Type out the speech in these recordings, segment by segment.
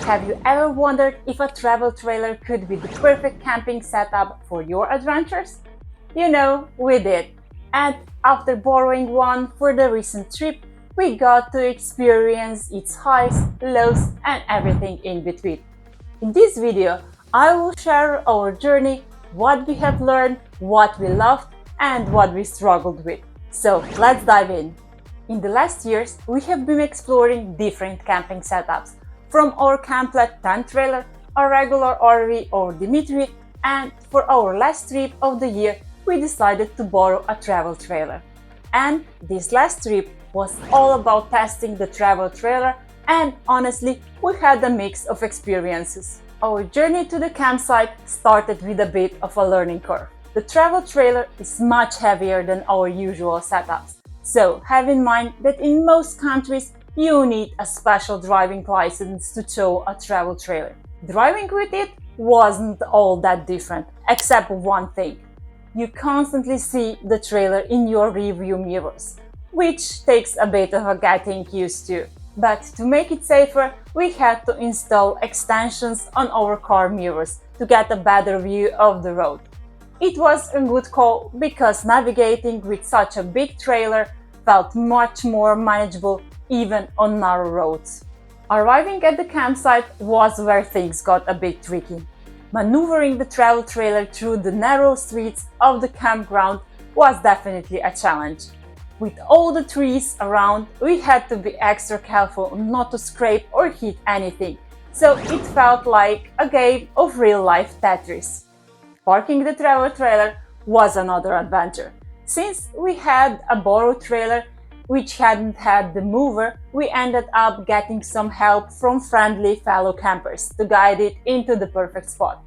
Have you ever wondered if a travel trailer could be the perfect camping setup for your adventures? You know, we did. And after borrowing one for the recent trip, we got to experience its highs, lows, and everything in between. In this video, I will share our journey, what we have learned, what we loved, and what we struggled with. So let's dive in. In the last years, we have been exploring different camping setups, from our camplet tent trailer, a regular RV or Dimitri, and for our last trip of the year, we decided to borrow a travel trailer. And this last trip was all about testing the travel trailer, and honestly, we had a mix of experiences. Our journey to the campsite started with a bit of a learning curve. The travel trailer is much heavier than our usual setups, so have in mind that in most countries you need a special driving license to tow a travel trailer. Driving with it wasn't all that different, except one thing. You constantly see the trailer in your rearview mirrors, which takes a bit of a getting used to. But to make it safer, we had to install extensions on our car mirrors to get a better view of the road. It was a good call because navigating with such a big trailer felt much more manageable even on narrow roads. Arriving at the campsite was where things got a bit tricky. Maneuvering the travel trailer through the narrow streets of the campground was definitely a challenge. With all the trees around, we had to be extra careful not to scrape or hit anything, so it felt like a game of real-life Tetris. Parking the travel trailer was another adventure. Since we had a borrowed trailer which hadn't had the mover, we ended up getting some help from friendly fellow campers to guide it into the perfect spot.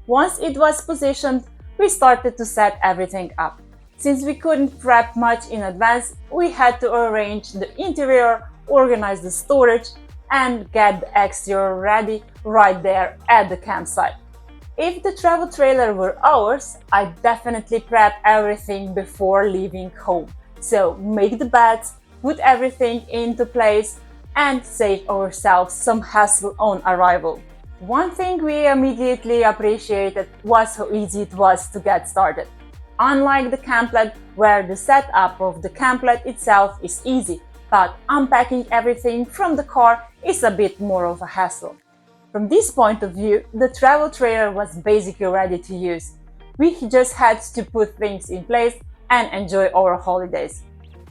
Once it was positioned, we started to set everything up. Since we couldn't prep much in advance, we had to arrange the interior, organize the storage, and get the exterior ready right there at the campsite. If the travel trailer were ours, I'd definitely prep everything before leaving home. So make the beds, put everything into place, and save ourselves some hassle on arrival. One thing we immediately appreciated was how easy it was to get started. Unlike the camplet, where the setup of the camplet itself is easy, but unpacking everything from the car is a bit more of a hassle. From this point of view, the travel trailer was basically ready to use. We just had to put things in place and enjoy our holidays.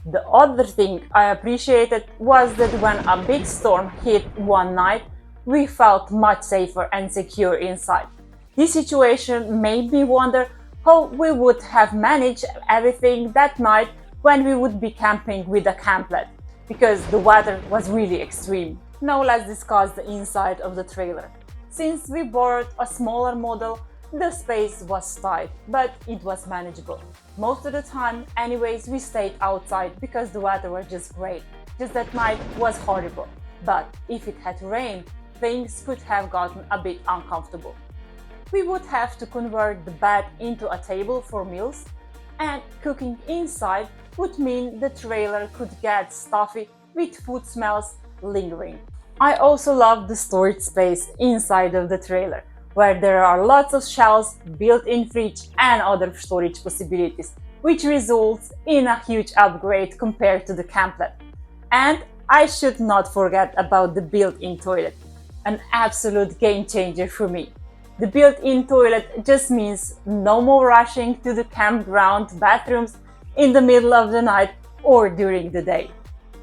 The other thing I appreciated was that when a big storm hit one night, we felt much safer and secure inside. This situation made me wonder how we would have managed everything that night when we would be camping with a camplet, because the weather was really extreme. Now let's discuss the inside of the trailer. Since we borrowed a smaller model, the space was tight, but it was manageable. Most of the time, anyways, we stayed outside because the weather was just great. Just that night was horrible. But if it had rained, things could have gotten a bit uncomfortable. We would have to convert the bed into a table for meals, and cooking inside would mean the trailer could get stuffy with food smells lingering. I also love the storage space inside of the trailer, where there are lots of shelves, built-in fridge, and other storage possibilities, which results in a huge upgrade compared to the camplet. And I should not forget about the built-in toilet, an absolute game changer for me. The built-in toilet just means no more rushing to the campground bathrooms in the middle of the night or during the day.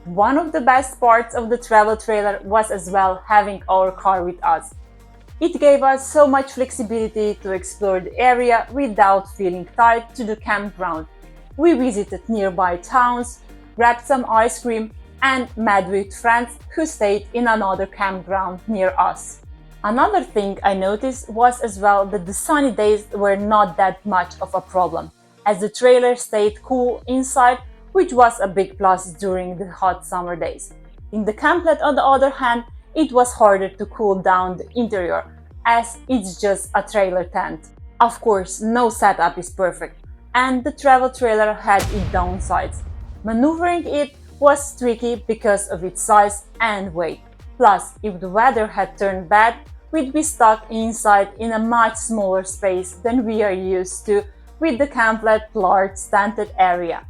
One of the best parts of the travel trailer was as well having our car with us. It gave us so much flexibility to explore the area without feeling tied to the campground. We visited nearby towns, grabbed some ice cream, and met with friends who stayed in another campground near us. Another thing I noticed was as well that the sunny days were not that much of a problem, as the trailer stayed cool inside, which was a big plus during the hot summer days. In the camplet, on the other hand, it was harder to cool down the interior, as it's just a trailer tent. Of course, no setup is perfect, and the travel trailer had its downsides. Maneuvering it was tricky because of its size and weight. Plus, if the weather had turned bad, we'd be stuck inside in a much smaller space than we are used to with the complete large tented area.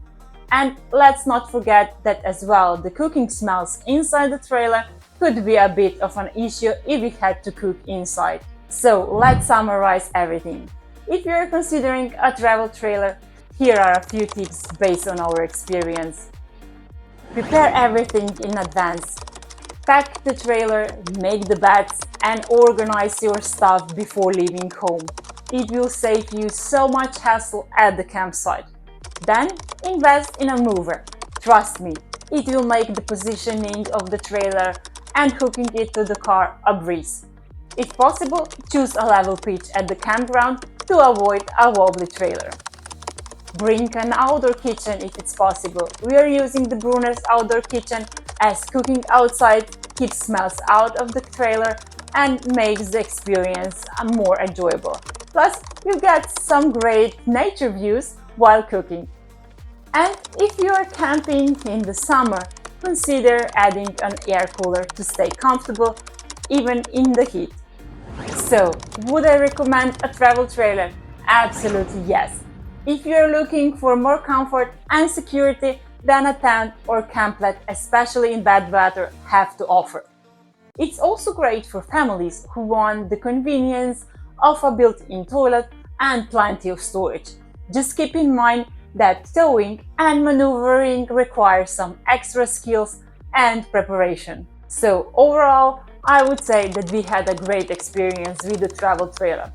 And let's not forget that as well, the cooking smells inside the trailer could be a bit of an issue if we had to cook inside. So let's summarize everything. If you're considering a travel trailer, here are a few tips based on our experience. Prepare everything in advance. Pack the trailer, make the beds, and organize your stuff before leaving home. It will save you so much hassle at the campsite. Then, invest in a mover. Trust me, it will make the positioning of the trailer and hooking it to the car a breeze. If possible, choose a level pitch at the campground to avoid a wobbly trailer. Bring an outdoor kitchen if it's possible. We are using the Brunner's outdoor kitchen as cooking outside keeps smells out of the trailer and makes the experience more enjoyable. Plus, you get some great nature views while cooking. And if you are camping in the summer, consider adding an air cooler to stay comfortable even in the heat. So, would I recommend a travel trailer? Absolutely yes. If you're looking for more comfort and security than a tent or camplet, especially in bad weather, have to offer. It's also great for families who want the convenience of a built-in toilet and plenty of storage. Just keep in mind that towing and maneuvering require some extra skills and preparation. So overall, I would say that we had a great experience with the travel trailer.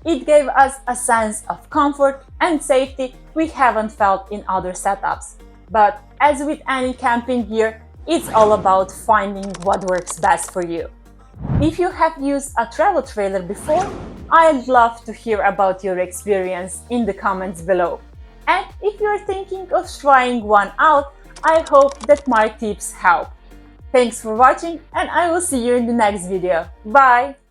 It gave us a sense of comfort and safety we haven't felt in other setups. But as with any camping gear, it's all about finding what works best for you. If you have used a travel trailer before, I'd love to hear about your experience in the comments below. And if you're thinking of trying one out, I hope that my tips help. Thanks for watching, and I will see you in the next video. Bye!